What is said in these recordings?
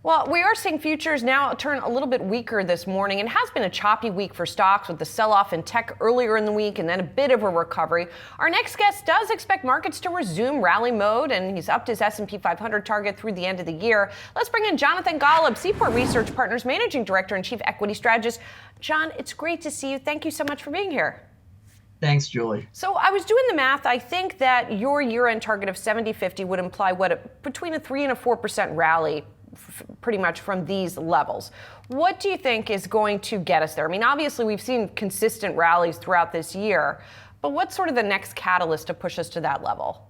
Well, we are seeing futures now turn a little bit weaker this morning. It has been a choppy week for stocks with the sell-off in tech earlier in the week and then a bit of a recovery. Our next guest does expect markets to resume rally mode, and he's upped his S&P 500 target through the end of the year. Let's bring in Jonathan Golub, Seaport Research Partners Managing Director and Chief Equity Strategist. John, it's great to see you. Thank you so much for being here. Thanks, Julie. So I was doing the math. I think that your year-end target of 70.50 would imply between a 3 and a 4% rally pretty much from these levels. What do you think is going to get us there? I mean, obviously we've seen consistent rallies throughout this year, but what's sort of the next catalyst to push us to that level?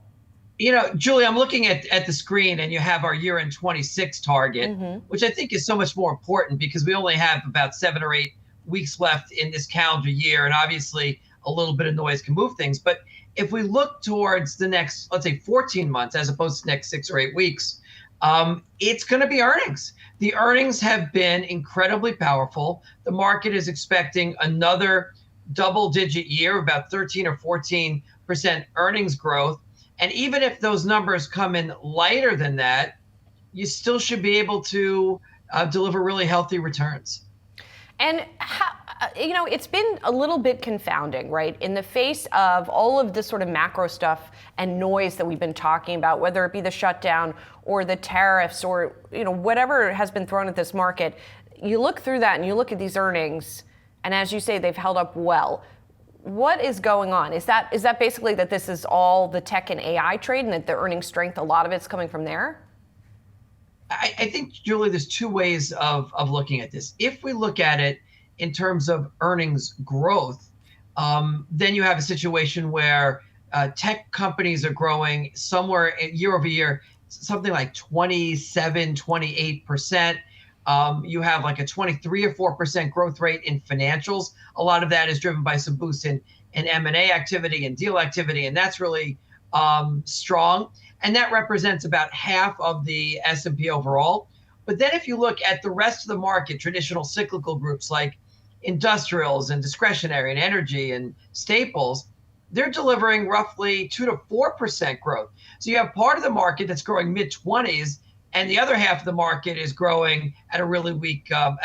You know, Julie, I'm looking at the screen and you have our year-end 26 target, which I think is so much more important because we only have about 7 or 8 weeks left in this calendar year. And obviously a little bit of noise can move things. But if we look towards the next, let's say 14 months, as opposed to the next 6 or 8 weeks, it's going to be earnings. The earnings have been incredibly powerful. The market is expecting another double-digit year, about 13 or 14% earnings growth. And even if those numbers come in lighter than that, you still should be able to deliver really healthy returns. And it's been a little bit confounding, right? In the face of all of this sort of macro stuff and noise that we've been talking about, whether it be the shutdown or the tariffs or, whatever has been thrown at this market, you look through that and you look at these earnings, and as you say, they've held up well. What is going on? Is that basically that this is all the tech and AI trade and that the earnings strength, a lot of it's coming from there? I think, Julie, there's 2 ways of looking at this. If we look at it in terms of earnings growth, then you have a situation where tech companies are growing somewhere year over year, something like 27, 28%. You have like a 23 or 4% growth rate in financials. A lot of that is driven by some boosts in M&A activity and deal activity, and that's really strong. And that represents about half of the S&P overall. But then if you look at the rest of the market, traditional cyclical groups like industrials and discretionary and energy and staples, they're delivering roughly 2 to 4% growth. So you have part of the market that's growing mid-20s, and the other half of the market is growing at a really weak, a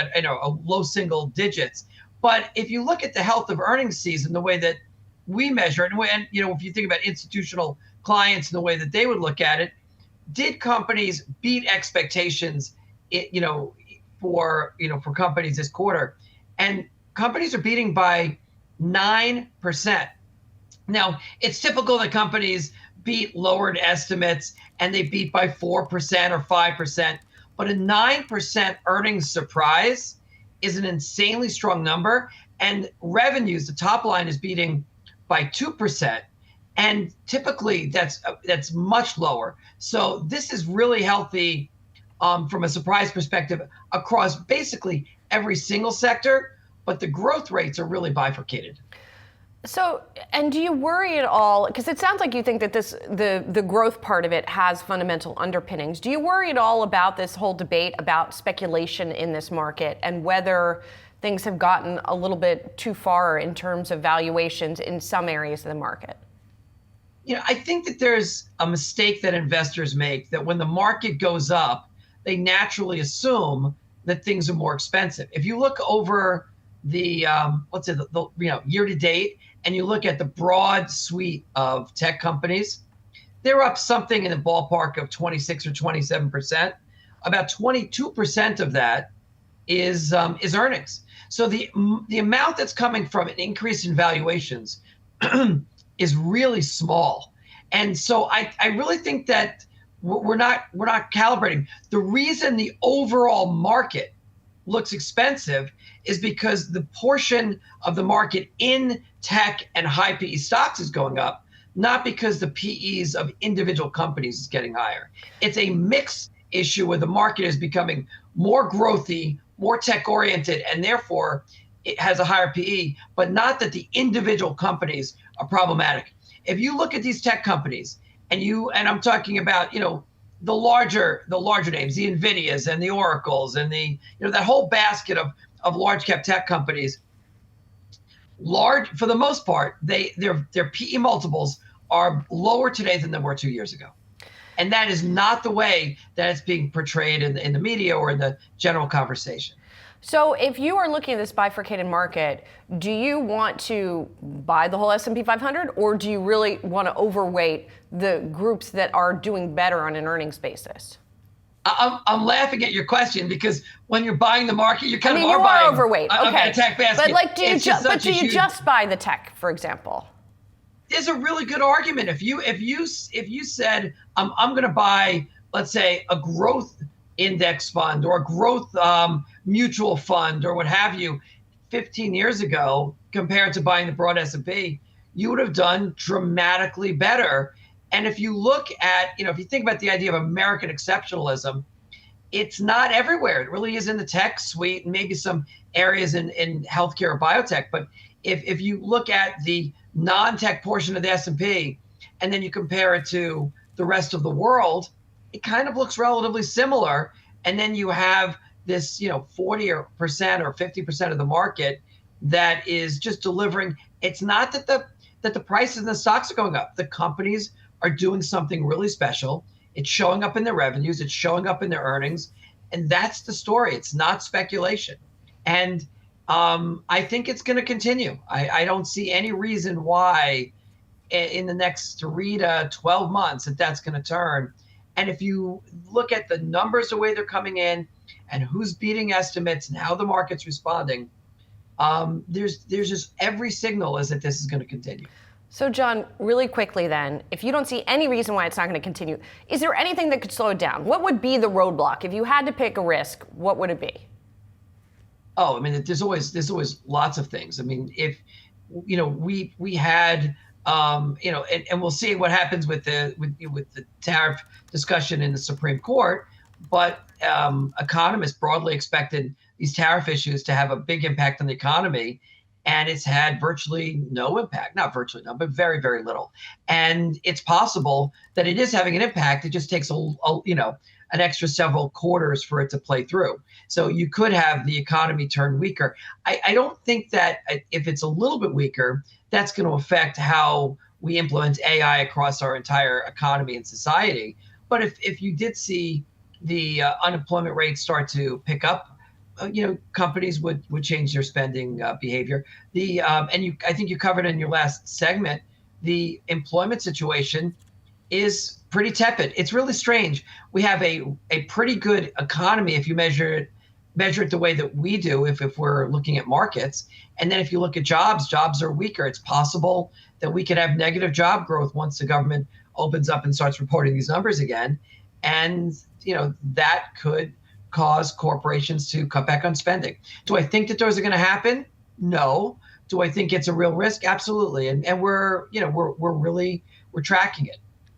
low single digits. But if you look at the health of earnings season, the way that we measure it, and if you think about institutional clients and the way that they would look at it, did companies beat expectations, for companies this quarter? And companies are beating by 9%. Now, it's typical that companies beat lowered estimates and they beat by 4% or 5%, but a 9% earnings surprise is an insanely strong number. And revenues, the top line is beating by 2%. And typically that's much lower. So this is really healthy from a surprise perspective across basically every single sector, but the growth rates are really bifurcated. So, and do you worry at all, because it sounds like you think that the growth part of it has fundamental underpinnings. Do you worry at all about this whole debate about speculation in this market and whether things have gotten a little bit too far in terms of valuations in some areas of the market? I think that there's a mistake that investors make, that when the market goes up, they naturally assume that things are more expensive. If you look over the let's say the year to date, and you look at the broad suite of tech companies, they're up something in the ballpark of 26 or 27%. About 22% of that is earnings. So the amount that's coming from an increase in valuations is really small. And so I really think that we're not calibrating. The reason the overall market looks expensive is because the portion of the market in tech and high PE stocks is going up, not because the PEs of individual companies is getting higher. It's a mix issue where the market is becoming more growthy, more tech oriented, and therefore it has a higher PE, but not that the individual companies are problematic. If you look at these tech companies and I'm talking about, the larger names, the NVIDIAs and the Oracles and the, that whole basket of large cap tech companies, for the most part, their PE multiples are lower today than they were 2 years ago. And that is not the way that it's being portrayed in the media or in the general conversation. So if you are looking at this bifurcated market, do you want to buy the whole S&P 500, or do you really want to overweight the groups that are doing better on an earnings basis? I'm laughing at your question because when you're buying the market, you kind of you are buying overweight. Okay. a tech basket. But like, do you just buy the tech, for example? There's a really good argument. If you said I'm going to buy, let's say, a growth index fund or a growth mutual fund or what have you, 15 years ago compared to buying the broad S&P, you would have done dramatically better. And if you look at, if you think about the idea of American exceptionalism, it's not everywhere. It really is in the tech suite and maybe some areas in healthcare or biotech. But if you look at the non-tech portion of the S&P and then you compare it to the rest of the world, it kind of looks relatively similar. And then you have this, 40% or 50% of the market that is just delivering. It's not that the prices and the stocks are going up. The companies are doing something really special. It's showing up in their revenues. It's showing up in their earnings. And that's the story. It's not speculation. And I think it's going to continue. I don't see any reason why in the next 3 to 12 months that's going to turn. And if you look at the numbers, the way they're coming in and who's beating estimates and how the market's responding, there's just every signal is that this is going to continue. So John, really quickly then, if you don't see any reason why it's not going to continue, is there anything that could slow it down? What would be the roadblock? If you had to pick a risk, what would it be? Oh, I mean, there's always lots of things. I mean, if, we had, and we'll see what happens with the tariff discussion in the Supreme Court, but economists broadly expected these tariff issues to have a big impact on the economy. And it's had virtually no impact, not virtually none, but very, very little. And it's possible that it is having an impact. It just takes an extra several quarters for it to play through. So you could have the economy turn weaker. I don't think that if it's a little bit weaker, that's going to affect how we implement AI across our entire economy and society. But if you did see the unemployment rate start to pick up, companies would change their spending behavior. I think you covered in your last segment, the employment situation is pretty tepid. It's really strange. We have a pretty good economy if you measure it the way that we do, if we're looking at markets. And then if you look at jobs are weaker. It's possible that we could have negative job growth once the government opens up and starts reporting these numbers again. And, that could cause corporations to cut back on spending. Do I think that those are going to happen? No. Do I think it's a real risk? Absolutely. And we're tracking it.